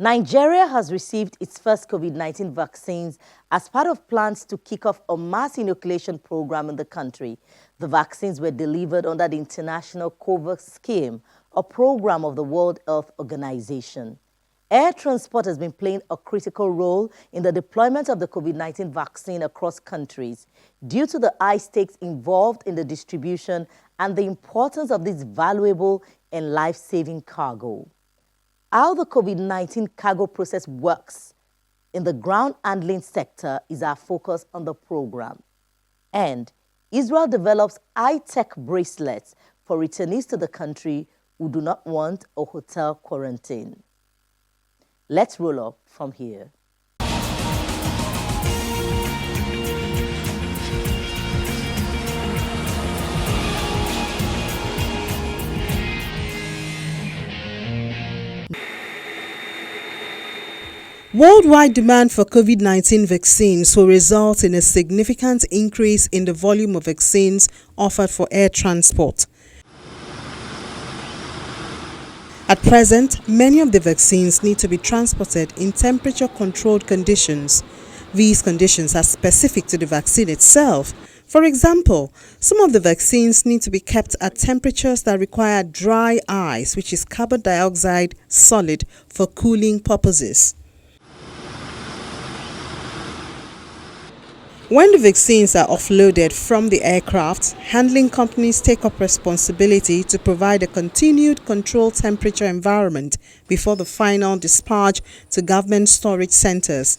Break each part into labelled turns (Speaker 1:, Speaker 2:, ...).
Speaker 1: Nigeria has received its first COVID-19 vaccines as part of plans to kick off a mass inoculation program in the country. The vaccines were delivered under the International COVAX scheme, a program of the World Health Organization. Air transport has been playing a critical role in the deployment of the COVID-19 vaccine across countries due to the high stakes involved in the distribution and the importance of this valuable and life-saving cargo. How the COVID-19 cargo process works in the ground handling sector is our focus on the program. And Israel develops high-tech bracelets for returnees to the country who do not want a hotel quarantine. Let's roll up from here.
Speaker 2: Worldwide demand for COVID-19 vaccines will result in a significant increase in the volume of vaccines offered for air transport. At present, many of the vaccines need to be transported in temperature-controlled conditions. These conditions are specific to the vaccine itself. For example, some of the vaccines need to be kept at temperatures that require dry ice, which is carbon dioxide solid, for cooling purposes. When the vaccines are offloaded from the aircraft, handling companies take up responsibility to provide a continued controlled temperature environment before the final dispatch to government storage centers.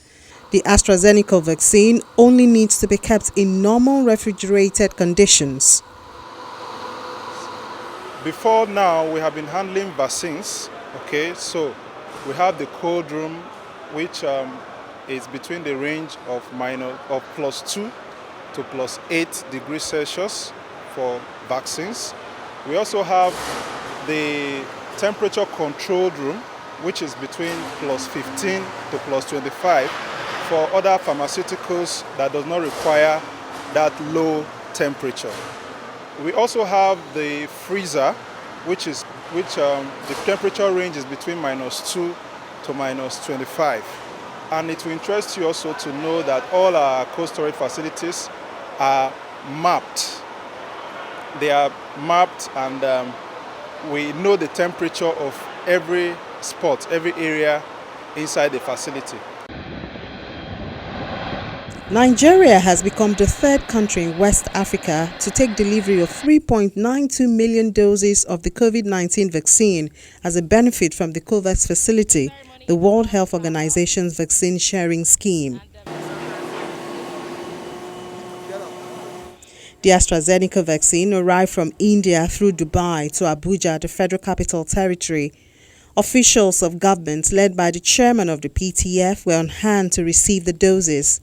Speaker 2: The AstraZeneca vaccine only needs to be kept in normal refrigerated conditions.
Speaker 3: Before now, we have been handling vaccines, so we have the cold room, which is between the range of +2 to +8 degrees Celsius for vaccines. We also have the temperature controlled room, which is between +15 to +25 for other pharmaceuticals that does not require that low temperature. We also have the freezer, which the temperature range is between -2 to -25. And it will interest you also to know that all our cold storage facilities are mapped. They are mapped, and we know the temperature of every spot, every area inside the facility.
Speaker 2: Nigeria has become the third country in West Africa to take delivery of 3.92 million doses of the COVID-19 vaccine as a benefit from the COVAX facility, the World Health Organization's vaccine sharing scheme. The AstraZeneca vaccine arrived from India through Dubai to Abuja, the Federal Capital Territory. Officials of government led by the chairman of the PTF were on hand to receive the doses.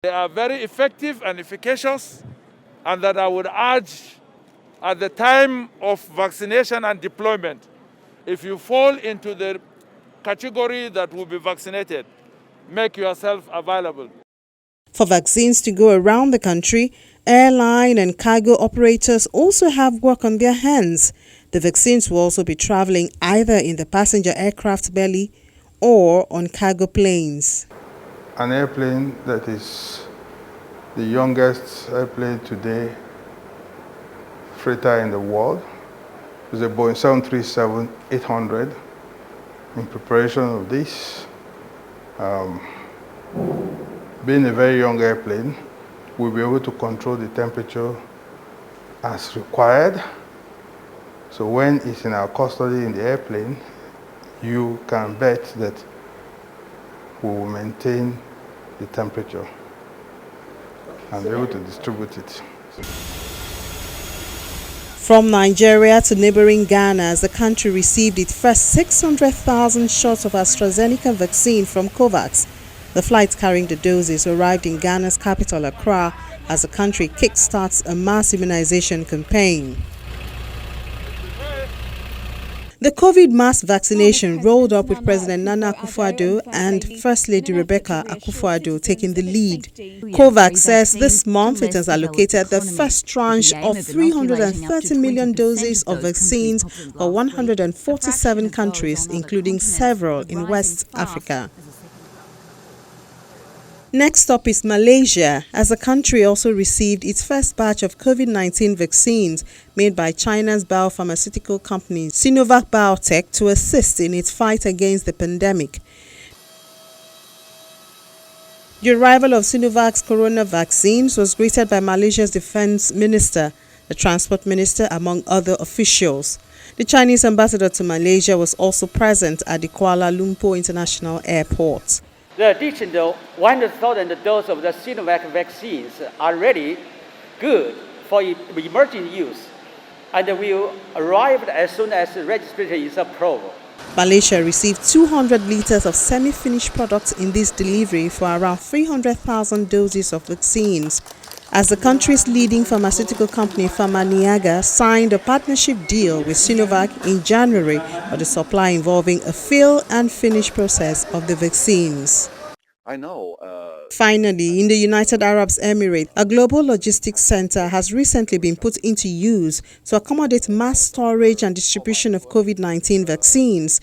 Speaker 4: They are very effective and efficacious, and that I would urge at the time of vaccination and deployment, if you fall into the category that will be vaccinated, make yourself available.
Speaker 2: For vaccines to go around the country, airline and cargo operators also have work on their hands. The vaccines will also be traveling either in the passenger aircraft belly or on cargo planes.
Speaker 5: An airplane that is the youngest airplane today, freighter in the world, is a Boeing 737-800. In preparation of this, being a very young airplane, we'll be able to control the temperature as required. So when it's in our custody in the airplane, you can bet that we will maintain the temperature and be able to distribute it.
Speaker 2: From Nigeria to neighboring Ghana, as the country received its first 600,000 shots of AstraZeneca vaccine from COVAX. The flights carrying the doses arrived in Ghana's capital, Accra, as the country kickstarts a mass immunization campaign. The COVID mass vaccination rolled up with President Nana Akufo-Addo and First Lady Rebecca Akufo-Addo taking the lead. COVAX says this month it has allocated the first tranche of 330 million doses of vaccines for 147 countries, including several in West Africa. Next up is Malaysia, as the country also received its first batch of COVID-19 vaccines made by China's biopharmaceutical company Sinovac Biotech to assist in its fight against the pandemic. The arrival of Sinovac's corona vaccines was greeted by Malaysia's defense minister, the transport minister, among other officials. The Chinese ambassador to Malaysia was also present at the Kuala Lumpur International Airport.
Speaker 6: The additional 100,000 doses of the Sinovac vaccines are ready, good for emerging use, and will arrive as soon as registration is approved.
Speaker 2: Malaysia received 200 liters of semi-finished products in this delivery for around 300,000 doses of vaccines, as the country's leading pharmaceutical company Pharmaniaga signed a partnership deal with Sinovac in January for the supply involving a fill and finish process of the vaccines. Finally, in the United Arab Emirates, a global logistics center has recently been put into use to accommodate mass storage and distribution of COVID-19 vaccines.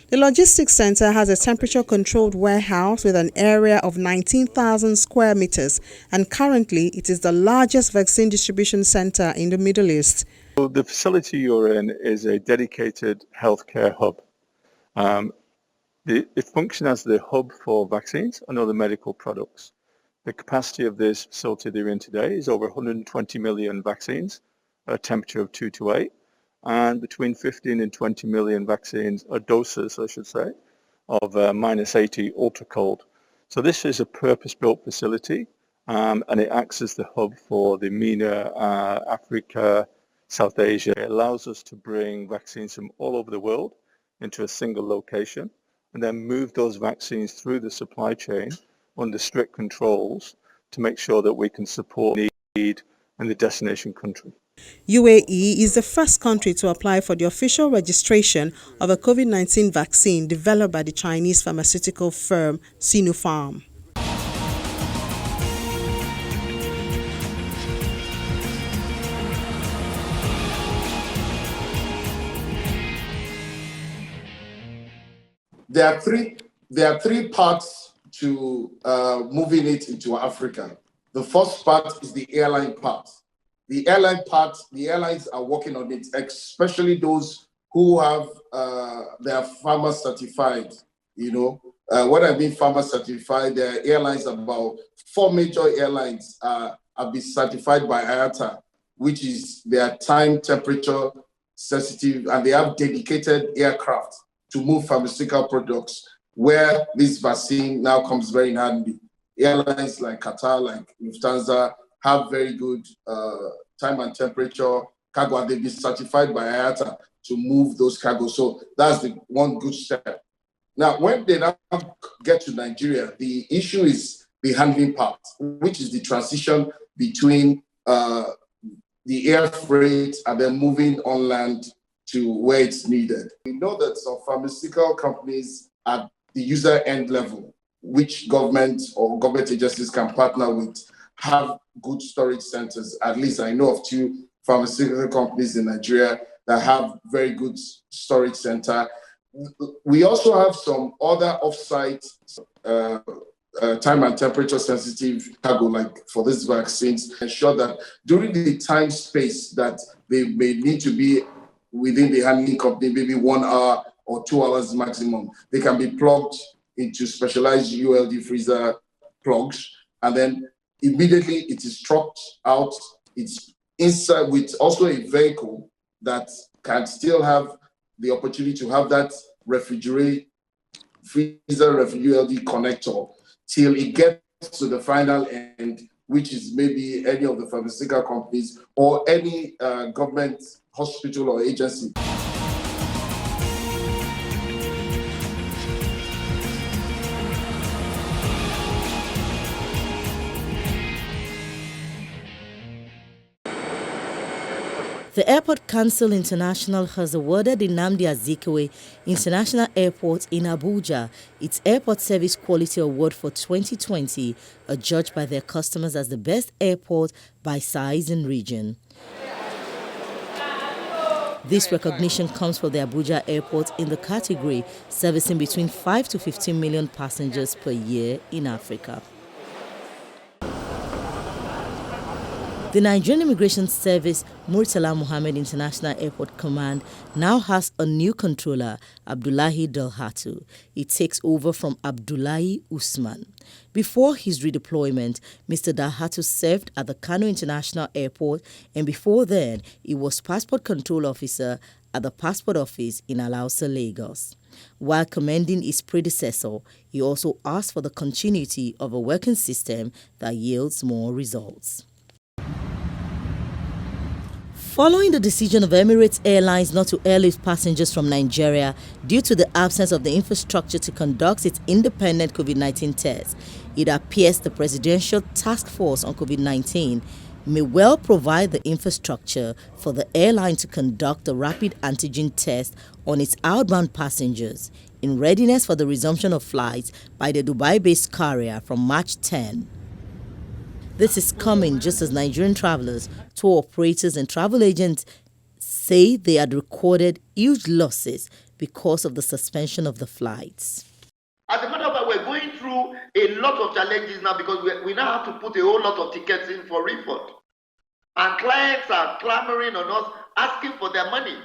Speaker 2: The logistics center has a temperature-controlled warehouse with an area of 19,000 square meters, and currently it is the largest vaccine distribution center in the Middle East.
Speaker 7: So the facility you're in is a dedicated healthcare hub. It functions as the hub for vaccines and other medical products. The capacity of this facility they're in today is over 120 million vaccines at a temperature of 2 to 8. And between 15 and 20 million vaccines, or doses, I should say, of -80 ultra cold. So this is a purpose-built facility, and it acts as the hub for the MENA, Africa, South Asia. It allows us to bring vaccines from all over the world into a single location, and then move those vaccines through the supply chain under strict controls to make sure that we can support need in the destination country.
Speaker 2: UAE is the first country to apply for the official registration of a COVID-19 vaccine developed by the Chinese pharmaceutical firm Sinopharm.
Speaker 8: There are three parts to moving it into Africa. The first part is the airline part. The airlines are working on it, especially those who have their pharma certified. What I mean pharma certified, there are airlines, about 4 major airlines have been certified by IATA, which is their time, temperature sensitive, and they have dedicated aircraft to move pharmaceutical products, where this vaccine now comes very in handy. Airlines like Qatar, like Lufthansa, have very good time and temperature cargo, and they've been certified by IATA to move those cargoes. So that's the one good step. Now, when they now get to Nigeria, the issue is the handling part, which is the transition between the air freight and then moving on land to where it's needed. We know that some pharmaceutical companies at the user end level, which government or government agencies can partner with, have good storage centers. At least I know of 2 pharmaceutical companies in Nigeria that have very good storage center. We also have some other off-site time and temperature sensitive cargo, like for these vaccines, ensure that during the time space that they may need to be within the handling company, maybe 1 hour or 2 hours maximum, they can be plugged into specialized ULD freezer plugs, and then immediately it is trucked out. It's inside with also a vehicle that can still have the opportunity to have that refrigerator freezer ULD connector till it gets to the final end, which is maybe any of the pharmaceutical companies or any government hospital or agency.
Speaker 1: The Airport Council International has awarded the Nnamdi Azikiwe International Airport in Abuja its Airport Service Quality Award for 2020, adjudged by their customers as the best airport by size and region. This recognition comes for the Abuja Airport in the category servicing between 5 to 15 million passengers per year in Africa. The Nigerian Immigration Service Murtala Mohammed International Airport Command now has a new controller, Abdullahi Dalhatu. It takes over from Abdullahi Usman. Before his redeployment, Mr. Dalhatu served at the Kano International Airport, and before then, he was Passport Control Officer at the Passport Office in Alausa, Lagos. While commending his predecessor, he also asked for the continuity of a working system that yields more results. Following the decision of Emirates Airlines not to airlift passengers from Nigeria due to the absence of the infrastructure to conduct its independent COVID-19 tests, it appears the Presidential Task Force on COVID-19 may well provide the infrastructure for the airline to conduct a rapid antigen test on its outbound passengers in readiness for the resumption of flights by the Dubai-based carrier from March 10. This is coming just as Nigerian travelers, tour operators and travel agents say they had recorded huge losses because of the suspension of the flights.
Speaker 9: As a matter of fact, we're going through a lot of challenges now because we now have to put a whole lot of tickets in for refund. And clients are clamoring on us, asking for their money.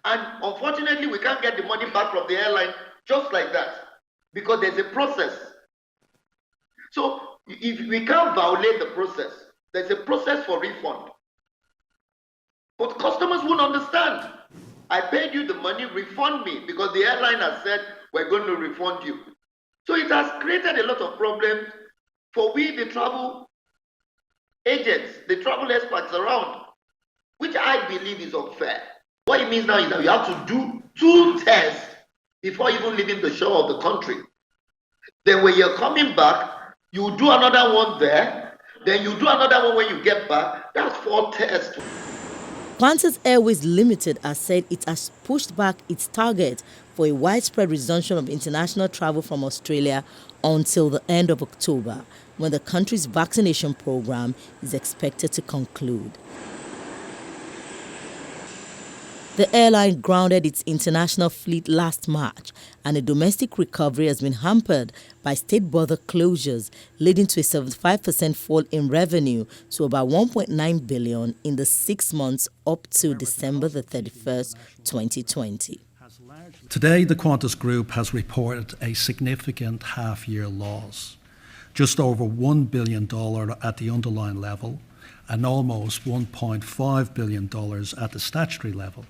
Speaker 9: And unfortunately, we can't get the money back from the airline just like that because there's a process. So if we can't violate the process, there's a process for refund. But customers won't understand. I paid you the money, refund me, because the airline has said we're going to refund you. So it has created a lot of problems for we, the travel agents, the travel experts around, which I believe is unfair. What it means now is that you have to do 2 tests before even leaving the shore of the country. Then when you're coming back, you do another one there, then you do another one when you get back. That's 4 tests.
Speaker 1: Qantas Airways Limited has said it has pushed back its target for a widespread resumption of international travel from Australia until the end of October, when the country's vaccination program is expected to conclude. The airline grounded its international fleet last March, and the domestic recovery has been hampered by state border closures, leading to a 75% fall in revenue to about $1.9 billion in the 6 months up to December the 31st, 2020.
Speaker 10: Today, the Qantas Group has reported a significant half-year loss, just over $1 billion at the underlying level and almost $1.5 billion at the statutory level.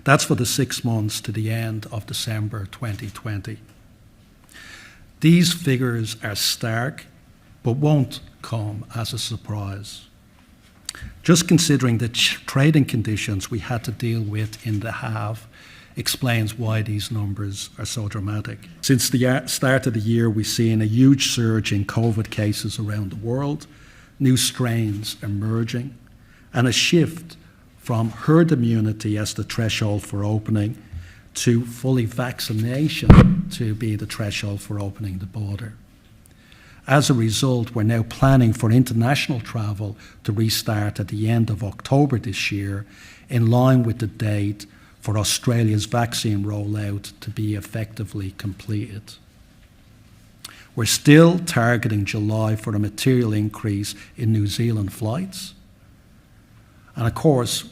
Speaker 10: That's for the 6 months to the end of December 2020. These figures are stark, but won't come as a surprise. Just considering the trading conditions we had to deal with in the half explains why these numbers are so dramatic. Since the start of the year, we've seen a huge surge in COVID cases around the world, new strains emerging, and a shift from herd immunity as the threshold for opening to fully vaccination to be the threshold for opening the border. As a result, we're now planning for international travel to restart at the end of October this year, in line with the date for Australia's vaccine rollout to be effectively completed. We're still targeting July for a material increase in New Zealand flights. And of course,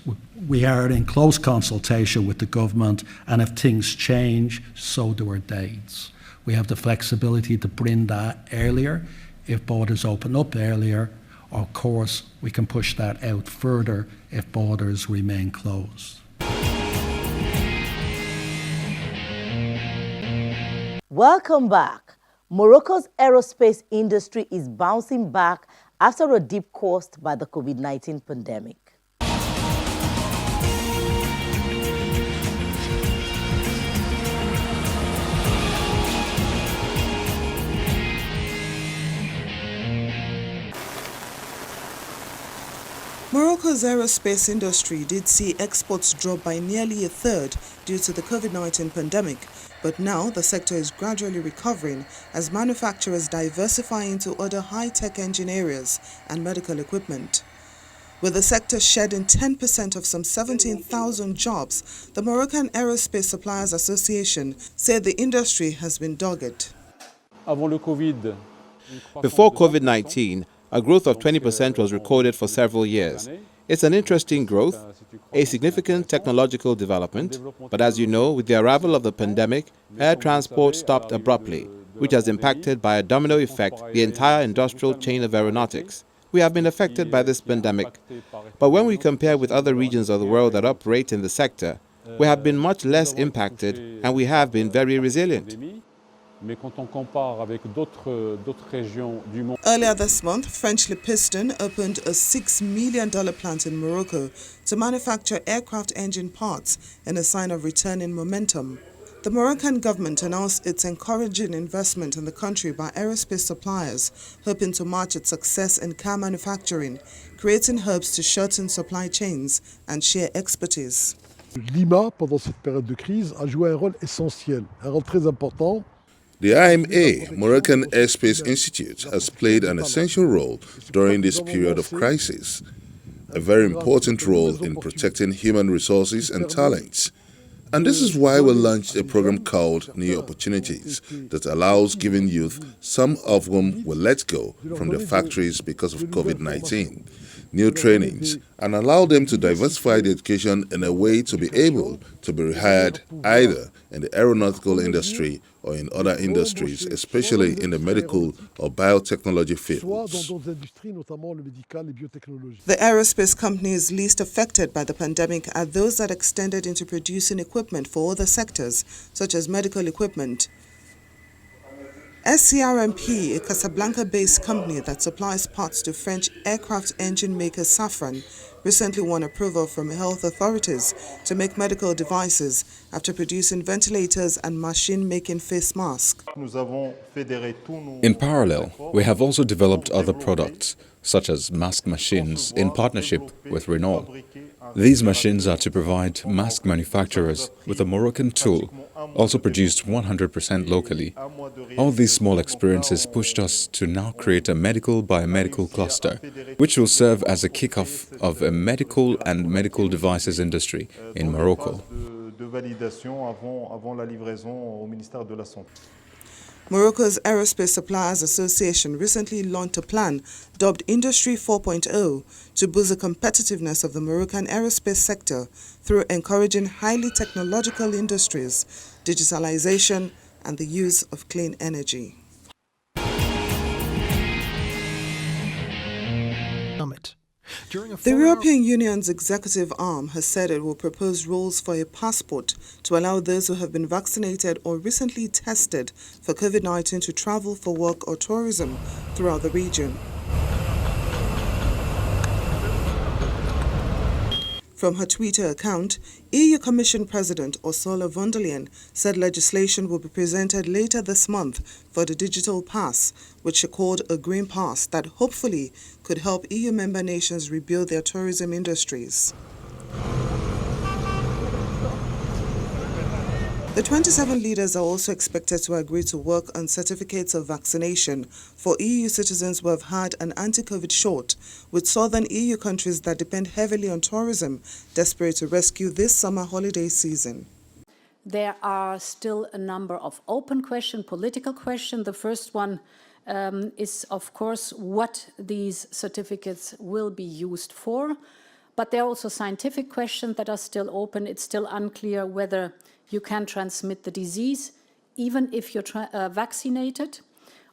Speaker 10: we are in close consultation with the government, and if things change, so do our dates. We have the flexibility to bring that earlier if borders open up earlier, or of course, we can push that out further if borders remain closed.
Speaker 1: Welcome back. Morocco's aerospace industry is bouncing back after a dip caused by the COVID-19 pandemic.
Speaker 2: Morocco's aerospace industry did see exports drop by nearly a third due to the COVID-19 pandemic, but now the sector is gradually recovering as manufacturers diversify into other high-tech engine areas and medical equipment. With the sector shedding 10% of some 17,000 jobs, the Moroccan Aerospace Suppliers Association said the industry has been dogged.
Speaker 11: Before COVID-19, a growth of 20% was recorded for several years. It's an interesting growth, a significant technological development, but as you know, with the arrival of the pandemic, air transport stopped abruptly, which has impacted by a domino effect the entire industrial chain of aeronautics. We have been affected by this pandemic. But when we compare with other regions of the world that operate in the sector, we have been much less impacted and we have been very resilient.
Speaker 2: Earlier this month, French Le Piston opened a $6 million plant in Morocco to manufacture aircraft engine parts in a sign of returning momentum. The Moroccan government announced its encouraging investment in the country by aerospace suppliers, hoping to match its success in car manufacturing, creating hubs to shorten supply chains and share expertise.
Speaker 12: Lima, pendant cette période de crise, a joué un rôle essentiel, un rôle très important.
Speaker 13: The IMA, Moroccan Airspace Institute, has played an essential role during this period of crisis, a very important role in protecting human resources and talents. And this is why we launched a program called New Opportunities that allows giving youth, some of whom were let go from their factories because of COVID-19, new trainings, and allow them to diversify their education in a way to be able to be rehired either in the aeronautical industry or in other industries, especially in the medical or biotechnology fields.
Speaker 2: The aerospace companies least affected by the pandemic are those that extended into producing equipment for other sectors, such as medical equipment. SCRMP, a Casablanca-based company that supplies parts to French aircraft engine maker Safran, recently won approval from health authorities to make medical devices after producing ventilators and machine-making face masks.
Speaker 14: In parallel, we have also developed other products, such as mask machines, in partnership with Renault. These machines are to provide mask manufacturers with a Moroccan tool, also produced 100% locally. All these small experiences pushed us to now create a medical-biomedical cluster, which will serve as a kickoff of a medical and medical devices industry in Morocco.
Speaker 2: Morocco's Aerospace Suppliers Association recently launched a plan dubbed Industry 4.0 to boost the competitiveness of the Moroccan aerospace sector through encouraging highly technological industries, digitalization, and the use of clean energy. The European Union's executive arm has said it will propose rules for a passport to allow those who have been vaccinated or recently tested for COVID-19 to travel for work or tourism throughout the region. From her Twitter account, EU Commission President Ursula von der Leyen said legislation will be presented later this month for the digital pass, which she called a green pass that hopefully could help EU member nations rebuild their tourism industries. The 27 leaders are also expected to agree to work on certificates of vaccination for EU citizens who have had an anti-COVID shot, with southern EU countries that depend heavily on tourism desperate to rescue this summer holiday season.
Speaker 15: There are still a number of open questions, political questions. The first one is, of course, what these certificates will be used for. But there are also scientific questions that are still open. It's still unclear whether you can transmit the disease, even if you're vaccinated,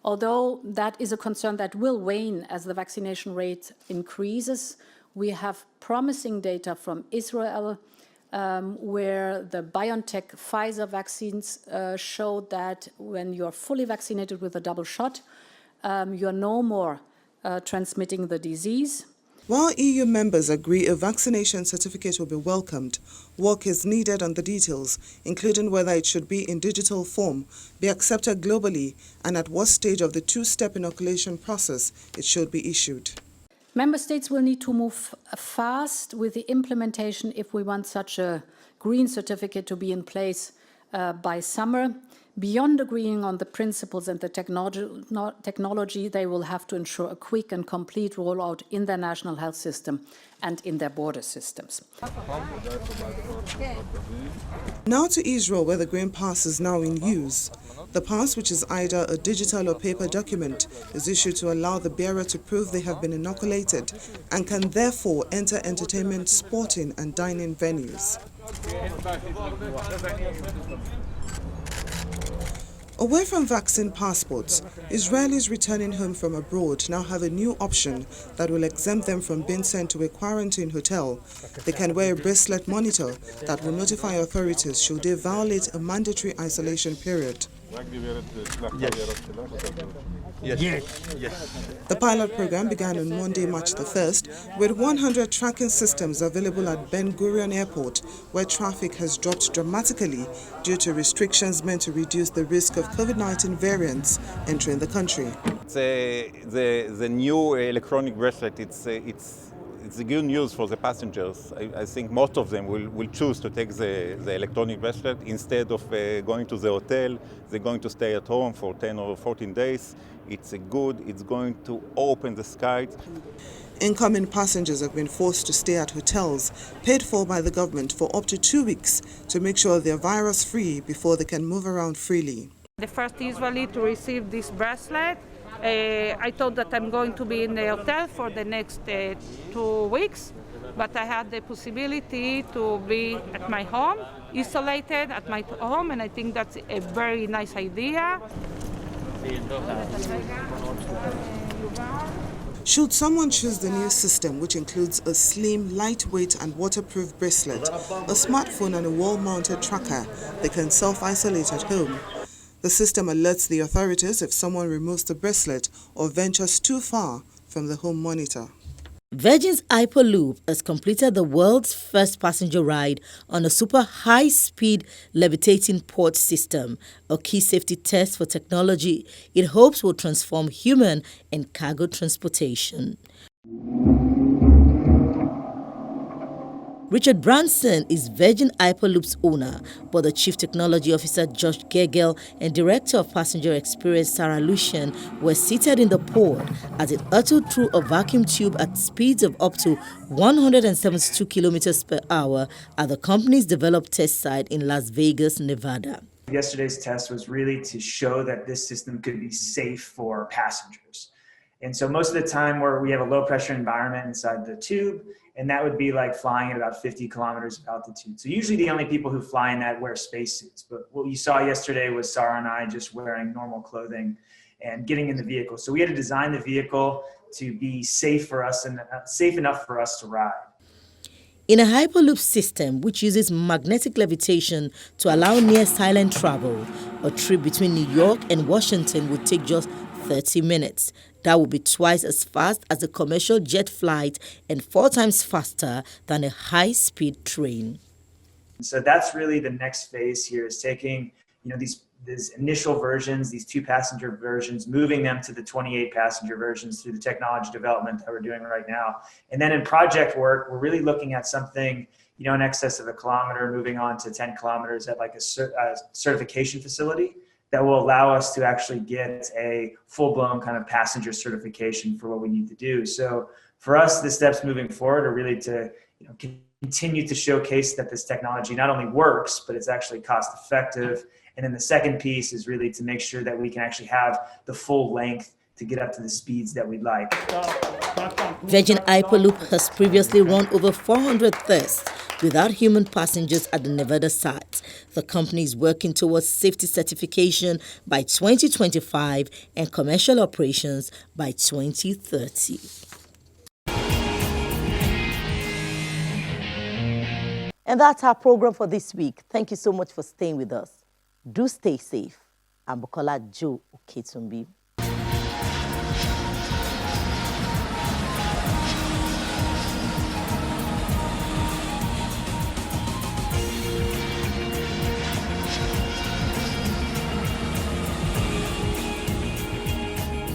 Speaker 15: although that is a concern that will wane as the vaccination rate increases. We have promising data from Israel, where the BioNTech Pfizer vaccines showed that when you're fully vaccinated with a double shot, you're no more transmitting the disease.
Speaker 2: While EU members agree a vaccination certificate will be welcomed, work is needed on the details, including whether it should be in digital form, be accepted globally, and at what stage of the two-step inoculation process it should be issued.
Speaker 15: Member states will need to move fast with the implementation if we want such a green certificate to be in place by summer. Beyond agreeing on the principles and the technology, they will have to ensure a quick and complete rollout in their national health system and in their border systems.
Speaker 2: Now to Israel, where the Green Pass is now in use. The pass, which is either a digital or paper document, is issued to allow the bearer to prove they have been inoculated and can therefore enter entertainment, sporting and dining venues. Away from vaccine passports, Israelis returning home from abroad now have a new option that will exempt them from being sent to a quarantine hotel. They can wear a bracelet monitor that will notify authorities should they violate a mandatory isolation period.
Speaker 16: Yes.
Speaker 2: The pilot program began on Monday, March the 1st, with 100 tracking systems available at Ben Gurion Airport, where traffic has dropped dramatically due to restrictions meant to reduce the risk of COVID-19 variants entering the country.
Speaker 16: The new electronic bracelet, it's a good news for the passengers. I think most of them will choose to take the electronic bracelet instead of going to the hotel. They're going to stay at home for 10 or 14 days. It's going to open the skies.
Speaker 2: Incoming passengers have been forced to stay at hotels paid for by the government for up to 2 weeks to make sure they're virus-free before they can move around freely.
Speaker 17: The first Israeli to receive this bracelet. I thought that I'm going to be in the hotel for the next 2 weeks, but I had the possibility to be at my home, isolated at my home, and I think that's a very nice idea.
Speaker 2: Should someone choose the new system, which includes a slim, lightweight and waterproof bracelet, a smartphone and a wall-mounted tracker, they can self-isolate at home. The system alerts the authorities if someone removes the bracelet or ventures too far from the home monitor.
Speaker 1: Virgin's Hyperloop has completed the world's first passenger ride on a super high-speed levitating port system, a key safety test for technology it hopes will transform human and cargo transportation. Richard Branson is Virgin Hyperloop's owner, but the Chief Technology Officer Josh Gegel and Director of Passenger Experience Sarah Lucian were seated in the pod as it hurtled through a vacuum tube at speeds of up to 172 kilometers per hour at the company's developed test site in Las Vegas, Nevada.
Speaker 18: Yesterday's test was really to show that this system could be safe for passengers. And so most of the time we have a low pressure environment inside the tube, and that would be like flying at about 50 kilometers of altitude. So usually the only people who fly in that wear spacesuits. But what you saw yesterday was Sarah and I just wearing normal clothing and getting in the vehicle. So we had to design the vehicle to be safe for us and safe enough for us to ride.
Speaker 1: In a Hyperloop system which uses magnetic levitation to allow near silent travel, a trip between New York and Washington would take just 30 minutes. That would be twice as fast as a commercial jet flight and 4 times faster than a high-speed train.
Speaker 18: So that's really the next phase here, is taking these initial versions, these 2-passenger versions, moving them to the 28-passenger versions through the technology development that we're doing right now. And then in project work, we're really looking at something in excess of 1 kilometer, moving on to 10 kilometers at like a certification facility that will allow us to actually get a full-blown kind of passenger certification for what we need to do. So for us, the steps moving forward are really to continue to showcase that this technology not only works, but it's actually cost-effective. And then the second piece is really to make sure that we can actually have the full length to get up to the speeds that we'd like.
Speaker 1: Virgin Hyperloop has previously run over 400 tests without human passengers at the Nevada site. The company is working towards safety certification by 2025 and commercial operations by 2030. And that's our program for this week. Thank you so much for staying with us. Do stay safe. I'm Bukola Joe Oketumbi.